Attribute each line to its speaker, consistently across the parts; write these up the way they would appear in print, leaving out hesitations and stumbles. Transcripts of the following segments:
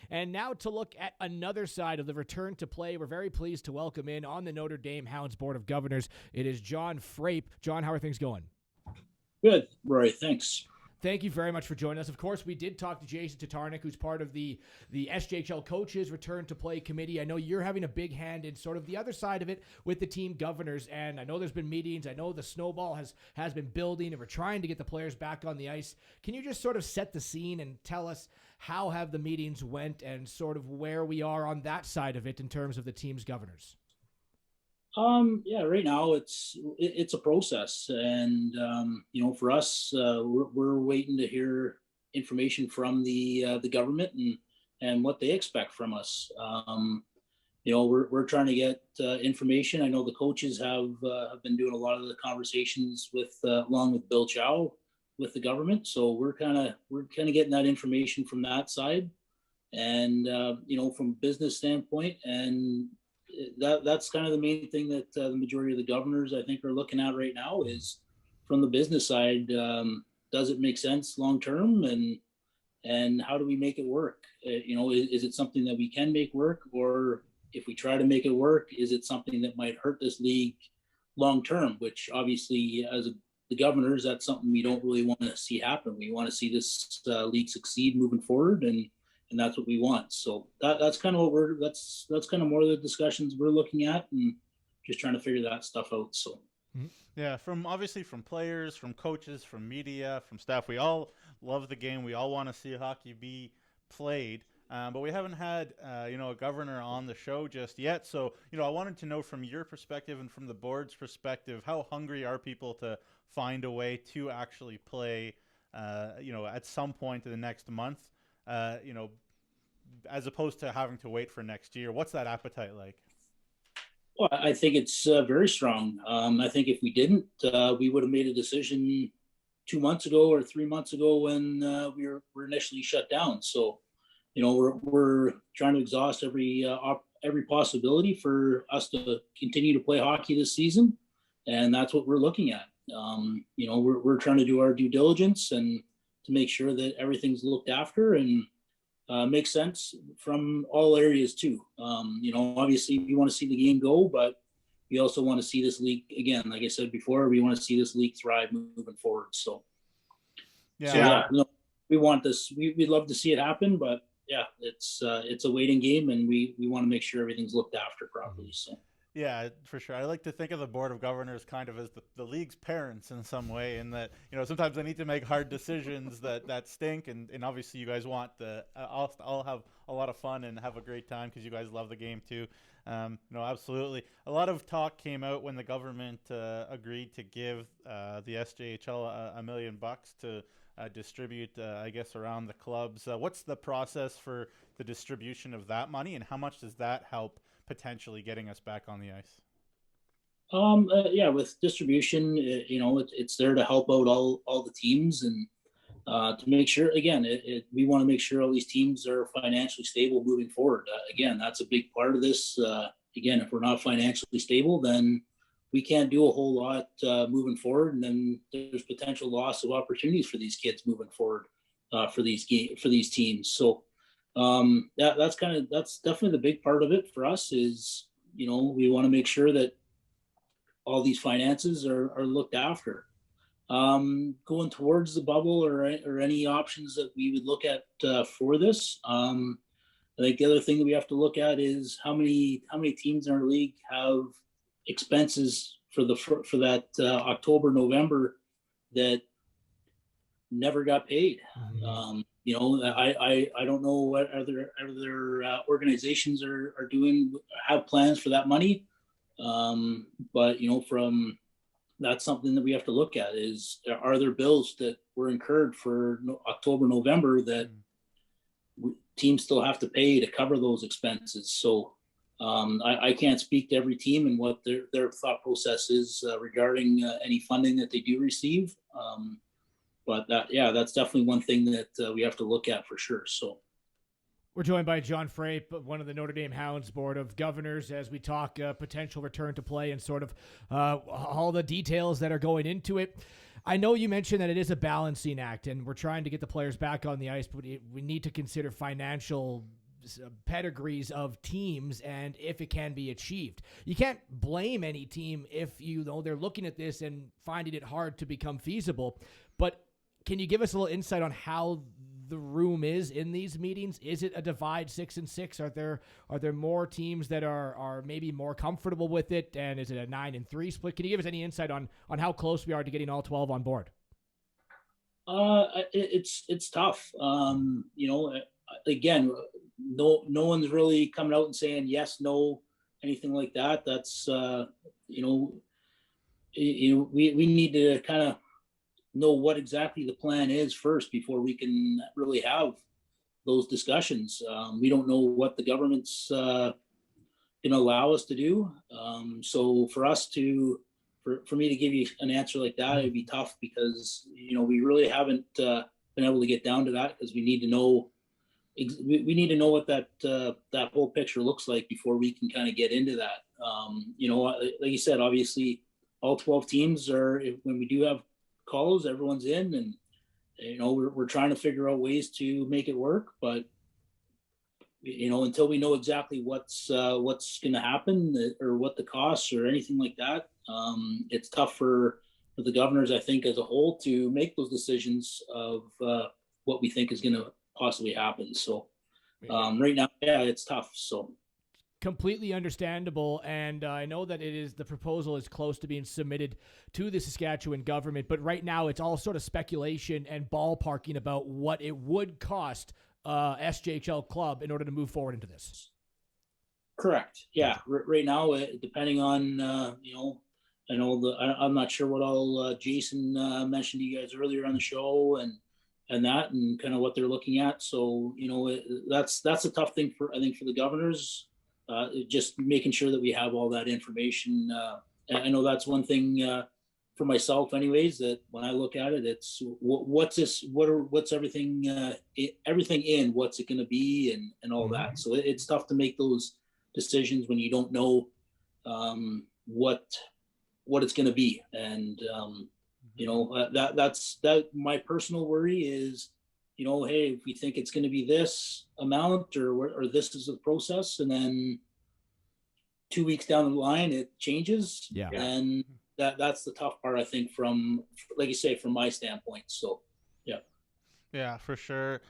Speaker 1: And now to look at another side of the return to play, we're very pleased to welcome in on the Notre Dame Hounds Board of Governors. It is John Frape. John, how are things going?
Speaker 2: Good, Roy. Thanks.
Speaker 1: Thank you very much for joining us. Of course, we did talk to Jason Tatarnic, who's part of the SJHL Coaches Return to Play Committee. I know you're having a big hand in sort of the other side of it with the team governors, and I know there's been meetings. I know the snowball has been building, and we're trying to get the players back on the ice. Can you just sort of set the scene and tell us how have the meetings went and sort of where we are on that side of it in terms of the team's governors?
Speaker 2: Yeah, right now it's a process, and for us, we're waiting to hear information from the government and what they expect from us. We're trying to get information. I know the coaches have been doing a lot of the conversations with along with Bill Chow with the government, so we're kind of getting that information from that side, and from a business standpoint, and that's kind of the main thing that the majority of the governors, I think, are looking at right now is from the business side. Does it make sense long term, and how do we make it work? Is it something that we can make work, or if we try to make it work, is it something that might hurt this league long term? Which obviously, as the governors, that's something we don't really want to see happen. We want to see this league succeed moving forward, and that's what we want. So that's kind of what that's kind of more of the discussions we're looking at, and just trying to figure that stuff out. So
Speaker 3: yeah, from players, from coaches, from media, from staff, we all love the game. We all want to see hockey be played, but we haven't had a governor on the show just yet. So I wanted to know from your perspective and from the board's perspective, how hungry are people to find a way to actually play at some point in the next month, as opposed to having to wait for next year? What's that appetite like?
Speaker 2: Well, I think it's very strong. I think if we didn't, we would have made a decision 2 months ago or 3 months ago when we were initially shut down. So, we're trying to exhaust every possibility for us to continue to play hockey this season, and that's what we're looking at. We're trying to do our due diligence and to make sure that everything's looked after and makes sense from all areas too. Obviously we want to see the game go, but we also want to see this league, again, like I said before, we want to see this league thrive moving forward. So we want this. We'd love to see it happen, but yeah, it's a waiting game, and we want to make sure everything's looked after properly. So.
Speaker 3: Yeah, for sure. I like to think of the Board of Governors kind of as the league's parents in some way, in that, sometimes they need to make hard decisions that stink, and obviously you guys want I'll have a lot of fun and have a great time because you guys love the game too. Absolutely. A lot of talk came out when the government agreed to give the SJHL $1 million to distribute, I guess, around the clubs. What's the process for the distribution of that money, and how much does that help potentially getting us back on the ice?
Speaker 2: With distribution, it's there to help out all the teams, and to make sure, again, we want to make sure all these teams are financially stable moving forward. Again, that's a big part of this. Again, if we're not financially stable, then we can't do a whole lot moving forward, and then there's potential loss of opportunities for these kids moving forward for these teams. So that's definitely the big part of it for us is, we want to make sure that all these finances are looked after. Going towards the bubble or any options that we would look at for this. I think the other thing that we have to look at is how many teams in our league have expenses for that October, November that never got paid.
Speaker 1: Mm-hmm.
Speaker 2: I don't know what other organizations are doing, have plans for that money. But from that's something that we have to look at is, are there bills that were incurred for October, November that teams still have to pay to cover those expenses? So I can't speak to every team and what their thought process is regarding any funding that they do receive. But that's definitely one thing that we have to look at for sure. So.
Speaker 1: We're joined by John Frape, one of the Notre Dame Hounds Board of Governors, as we talk potential return to play and sort of all the details that are going into it. I know you mentioned that it is a balancing act, and we're trying to get the players back on the ice, but we need to consider financial pedigrees of teams and if it can be achieved. You can't blame any team if they're looking at this and finding it hard to become feasible. But can you give us a little insight on how the room is in these meetings? Is it a divide 6-6? Are there more teams that are maybe more comfortable with it? And is it a 9-3 split? Can you give us any insight on how close we are to getting all 12 on board?
Speaker 2: It's tough. Again, no one's really coming out and saying yes, no, anything like that. That's we need to kind of know what exactly the plan is first before we can really have those discussions. We don't know what the government's going to allow us to do. So for us to, for me to give you an answer like that, it'd be tough because, we really haven't been able to get down to that because we need to know what that whole picture looks like before we can kind of get into that. Like you said, obviously all 12 teams when we do have calls, everyone's in, and we're trying to figure out ways to make it work, but until we know exactly what's going to happen or what the costs or anything like that, it's tough for the governors, I think, as a whole to make those decisions of what we think is going to possibly happen. So right now, yeah, it's tough. So
Speaker 1: completely understandable, and I know that the proposal is close to being submitted to the Saskatchewan government, but right now it's all sort of speculation and ballparking about what it would cost SJHL club in order to move forward into this.
Speaker 2: Correct. Yeah. Right now, depending on I'm not sure what all Jason mentioned to you guys earlier on the show and kind of what they're looking at. So that's a tough thing for the governors. Just making sure that we have all that information. I know that's one thing for myself anyways, that when I look at it, it's what's everything, everything in, what's it going to be and all that. So it's tough to make those decisions when you don't know what it's going to be. And, that's my personal worry is, hey, if we think it's going to be this amount or this is the process, and then 2 weeks down the line it changes.
Speaker 1: Yeah.
Speaker 2: And that's the tough part, I think, from, like you say, from my standpoint. So, yeah.
Speaker 3: Yeah, for sure.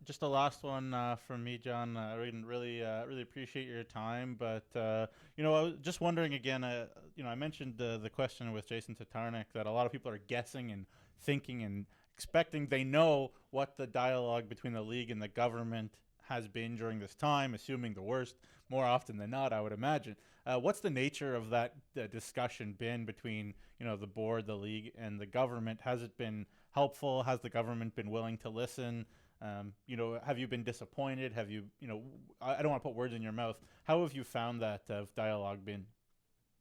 Speaker 3: Just the last one from me, John. I really appreciate your time. But, I was just wondering again, I mentioned the question with Jason Tatarnic that a lot of people are guessing and thinking and expecting they know what the dialogue between the league and the government has been during this time, assuming the worst more often than not, I would imagine. What's the nature of that discussion been between, the board, the league, and the government? Has it been helpful? Has the government been willing to listen? Have you been disappointed? Have you, I don't want to put words in your mouth. How have you found that dialogue been?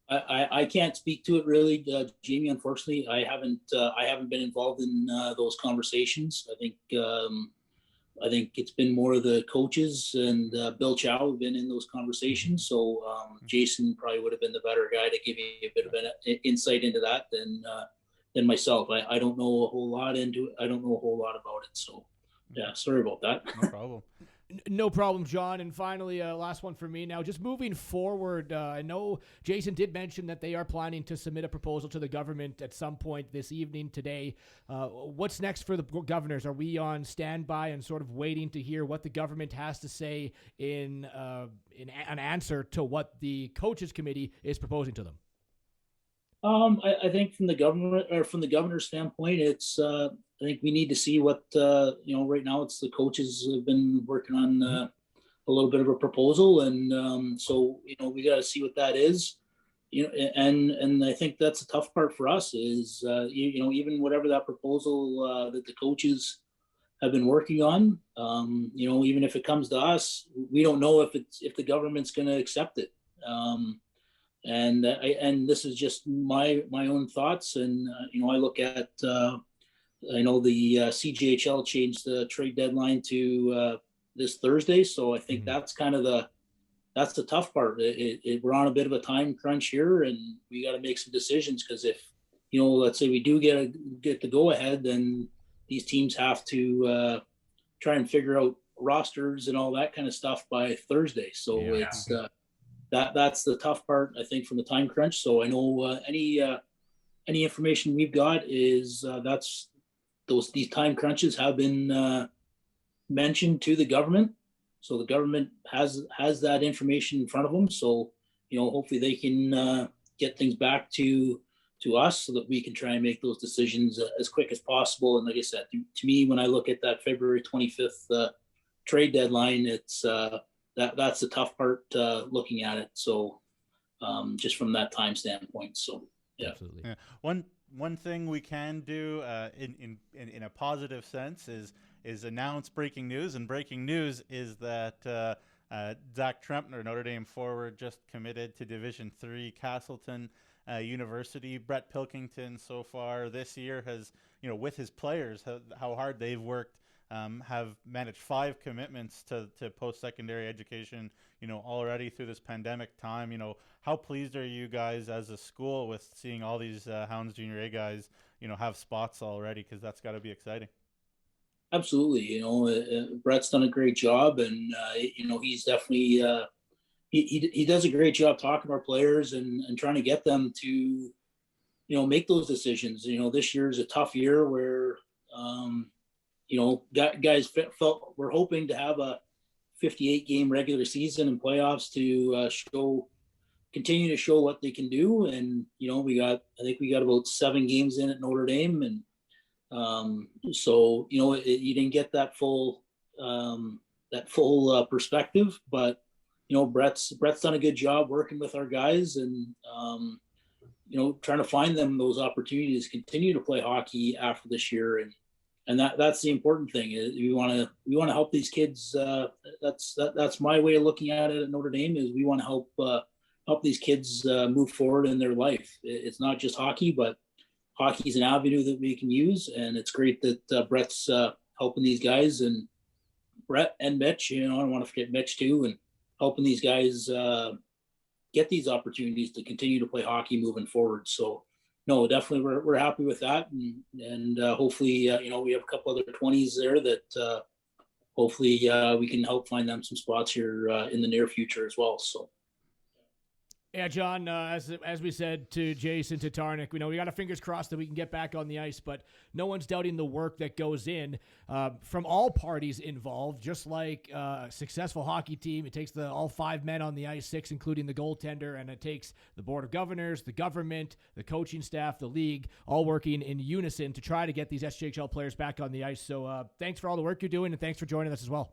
Speaker 2: I can't speak to it really, Jamie. Unfortunately, I haven't been involved in those conversations. I think it's been more of the coaches and Bill Chow have been in those conversations. So Jason probably would have been the better guy to give you a bit of an insight into that than myself. I don't know a whole lot into it. I don't know a whole lot about it. So yeah, sorry about that.
Speaker 3: No problem.
Speaker 1: No problem, John. And finally, last one for me now. Just moving forward, I know Jason did mention that they are planning to submit a proposal to the government at some point this evening today. What's next for the governors? Are we on standby and sort of waiting to hear what the government has to say in an answer to what the coaches committee is proposing to them?
Speaker 2: I think from the government or from the governor's standpoint, it's I think we need to see what right now it's the coaches have been working on a little bit of a proposal, and so we got to see what that is. And I think that's the tough part for us is even whatever that proposal that the coaches have been working on, even if it comes to us, we don't know if the government's going to accept it. And this is just my own thoughts. And, I look at, I know the CJHL changed the trade deadline to this Thursday. So I think that's kind of that's the tough part. We're on a bit of a time crunch here and we got to make some decisions because if, let's say we do get the go ahead, then these teams have to try and figure out rosters and all that kind of stuff by Thursday. So it's that's the tough part, I think, from the time crunch. So I know any information we've got is that's these time crunches have been mentioned to the government. So the government has that information in front of them. So hopefully they can get things back to us so that we can try and make those decisions as quick as possible. And like I said, to me, when I look at that February 25th trade deadline, it's that's the tough part looking at it. So just from that time standpoint. So yeah.
Speaker 1: Absolutely.
Speaker 3: Yeah. One thing we can do in a positive sense is announce breaking news, and breaking news is that Zach Trempner, Notre Dame forward, just committed to Division III Castleton University. Brett Pilkington so far this year has, with his players, how hard they've worked, have managed 5 commitments to post-secondary education, already through this pandemic time. How pleased are you guys as a school with seeing all these Hounds Junior A guys, have spots already? Because that's got to be exciting.
Speaker 2: Absolutely. Brett's done a great job, and he's definitely he does a great job talking to our players and trying to get them to make those decisions. This year is a tough year where guys felt we're hoping to have a 58 game regular season and playoffs to continue to show what they can do. And I think we got about 7 games in at Notre Dame, and so you didn't get that full perspective, but Brett's done a good job working with our guys and trying to find them those opportunities to continue to play hockey after this year. And that's the important thing. We want to help these kids. That's my way of looking at it at Notre Dame, is we want to help these kids move forward in their life. It's not just hockey, but hockey is an avenue that we can use, and it's great that Brett's helping these guys, and Brett and Mitch. I don't want to forget Mitch too, and helping these guys get these opportunities to continue to play hockey moving forward. So, no, definitely we're happy with that, and hopefully we have a couple other 20s there that hopefully we can help find them some spots here in the near future as well. So.
Speaker 1: Yeah, John, as we said to Jason Tatarnic, we got our fingers crossed that we can get back on the ice, but no one's doubting the work that goes in from all parties involved. Just like a successful hockey team, it takes all 5 men on the ice, 6 including the goaltender, and it takes the Board of Governors, the government, the coaching staff, the league, all working in unison to try to get these SJHL players back on the ice. So thanks for all the work you're doing, and thanks for joining us as well.